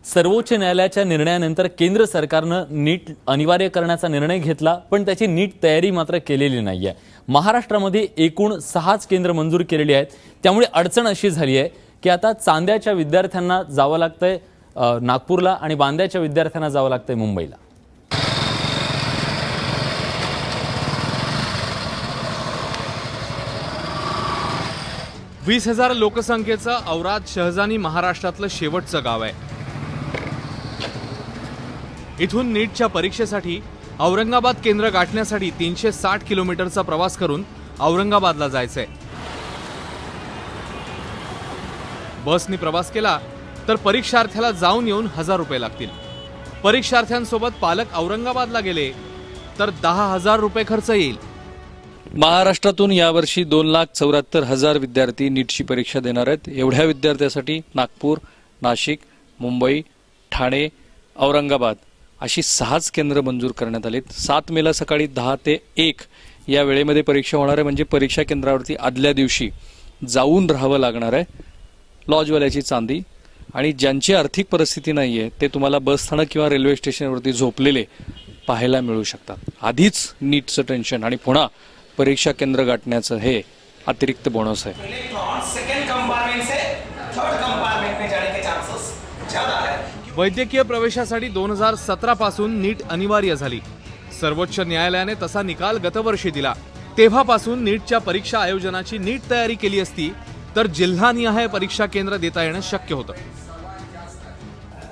सर्वोच्च न्यायालयाच्या निर्णयानंतर केंद्र सरकारनं नीट अनिवार्य करण्याचा निर्णय घेतला, पण त्याची नीट तयारी मात्र केलेली नाहीये। महाराष्ट्रामध्ये एकूण 6च केंद्र मंजूर केलेली आहेत। त्यामुळे अडचण अशी झाली आहे की आता चांद्याच्या विद्यार्थ्यांना जावं लागतंय नागपूरला आणि बांद्याच्या विद्यार्थ्यांना जावं लागतंय मुंबईला। वीस 20,000 लोकसंख्येचं औराद शहजानी महाराष्ट्रातलं शेवटचं गाव आहे। इथून नीटच्या परीक्षेसाठी औरंगाबाद केंद्र गाठण्यासाठी 360 किलोमीटरचा प्रवास करून औरंगाबादला जायचंय। बसनी प्रवास केला तर परीक्षार्थ्याला जाऊन येऊन 1000 रुपये लागतील। परीक्षार्थ्यांसोबत पालक औरंगाबादला गेले तर 10,000 रुपये खर्च येईल। महाराष्ट्रातून यावर्षी 2,74,000 विद्यार्थी नीटची परीक्षा देणार आहेत। एवढ्या विद्यार्थ्यांसाठी नागपूर, नाशिक, मुंबई, ठाणे, औरंगाबाद अशी 6च केंद्र मंजूर करण्यात आलीत। 7 मेला सकाळी 10 ते 1 या वेळेमध्ये परीक्षा होणार आहे। म्हणजे परीक्षा केंद्रावरती आदल्या दिवशी जाऊन राहावं लागणार आहे। लॉजवाल्याची चांदी आणि ज्यांची आर्थिक परिस्थिती नाहीये ते तुम्हाला बस स्थानक किंवा रेल्वे स्टेशनवरती झोपलेले पाहायला मिळू शकतात। आधीच नीटचं टेन्शन आणि पुन्हा परीक्षा केंद्र गाठण्याचं हे अतिरिक्त बोनस आहे। वैद्यकीय प्रवेशासाठी 2017 पासून नीट अनिवार्य झाली। सर्वोच्च न्यायालयाने तसा निकाल गतवर्षी दिला। तेव्हापासून नीटच्या परीक्षा आयोजनाची नीट तयारी केली असती तर जिल्हानिहाय परीक्षा केंद्र देता येणं शक्य होतं।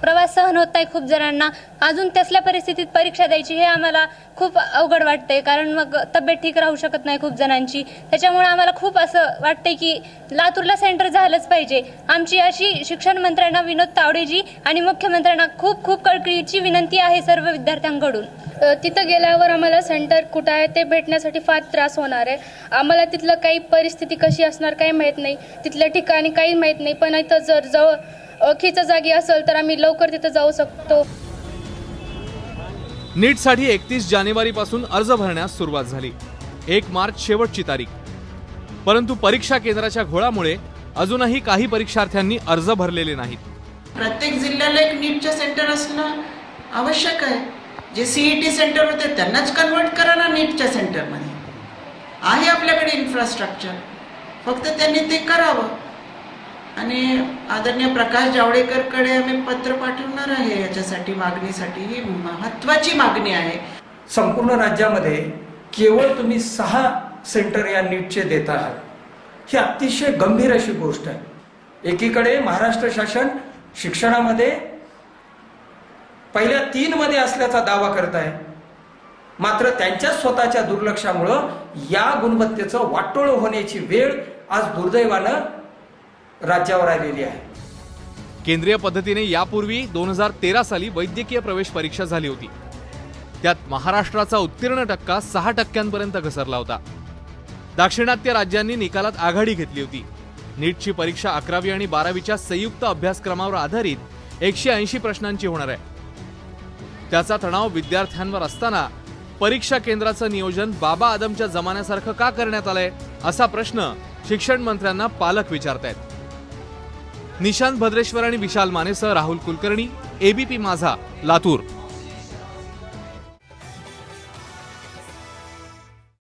प्रवास सहन होत नाही खूप जणांना, अजून त्यासल्या परिस्थितीत परीक्षा द्यायची हे आम्हाला खूप अवघड वाटतंय। कारण मग तब्येत ठीक राहू शकत नाही खूप जणांची। त्याच्यामुळे आम्हाला खूप असं वाटतंय की लातूरला सेंटर झालंच पाहिजे। आमची अशी शिक्षण मंत्र्यांना विनोद तावडेजी आणि मुख्यमंत्र्यांना खूप खूप कळकळीची विनंती आहे सर्व विद्यार्थ्यांकडून। तिथं गेल्यावर आम्हाला सेंटर कुठं आहे ते भेटण्यासाठी फार त्रास होणार आहे। आम्हाला तिथलं काही परिस्थिती कशी असणार काही माहीत नाही, तिथल्या ठिकाणी काही माहीत नाही। पण इथं जर जवळ ओळखीच्या जागी असेल तर आम्ही लवकर तिथे जाऊ शकतो। नीटसाठी 31 जानेवारीपासून अर्ज भरण्यास सुरुवात झाली। 1 मार्च शेवटची तारीख। परंतु परीक्षा केंद्राच्या घोळामुळे अजूनही काही परीक्षार्थ्यांनी अर्ज भरलेले नाहीत। प्रत्येक जिल्ह्याला एक नीटचे सेंटर असणं आवश्यक आहे। जे सीईटी सेंटर होते त्यांनाच कन्वर्ट करा ना नीटच्या सेंटरमध्ये। आहे आपल्याकडे इन्फ्रास्ट्रक्चर, फक्त त्यांनी ते करावं। आणि आदरणीय प्रकाश जावडेकरकडे आम्ही पत्र पाठवणार आहे याच्यासाठी, मागणीसाठी। ही महत्त्वाची मागणी आहे। संपूर्ण राज्यामध्ये केवळ तुम्ही 6 सेंटर या नीटचे देत आहात, ही अतिशय गंभीर अशी गोष्ट आहे। एकीकडे महाराष्ट्र शासन शिक्षणामध्ये पहिल्या 3 मध्ये असल्याचा दावा करत आहे, मात्र त्यांच्या स्वतःच्या दुर्लक्षामुळं या गुणवत्तेचं वाटोळं होण्याची वेळ आज दुर्दैवानं राज्यावर आलेली आहे। केंद्रीय पद्धतीने यापूर्वी 2013 साली वैद्यकीय प्रवेश परीक्षा झाली होती। त्यात महाराष्ट्राचा उत्तीर्ण टक्का 6% घसरला होता। दाक्षिणात्य राज्यांनी निकालात आघाडी घेतली होती। नीटची परीक्षा 11वी आणि 12वीच्या संयुक्त अभ्यासक्रमावर आधारित 180 प्रश्नांची होणार आहे। त्याचा तणाव विद्यार्थ्यांवर असताना परीक्षा केंद्राचं नियोजन बाबा आदमच्या जमान्यासारखं का करण्यात आलंय असा प्रश्न शिक्षण मंत्र्यांना पालक विचारतायत। निशांत भद्रेश्वर आणि विशाल मानेसह राहुल कुलकर्णी, एबीपी माझा, लातूर।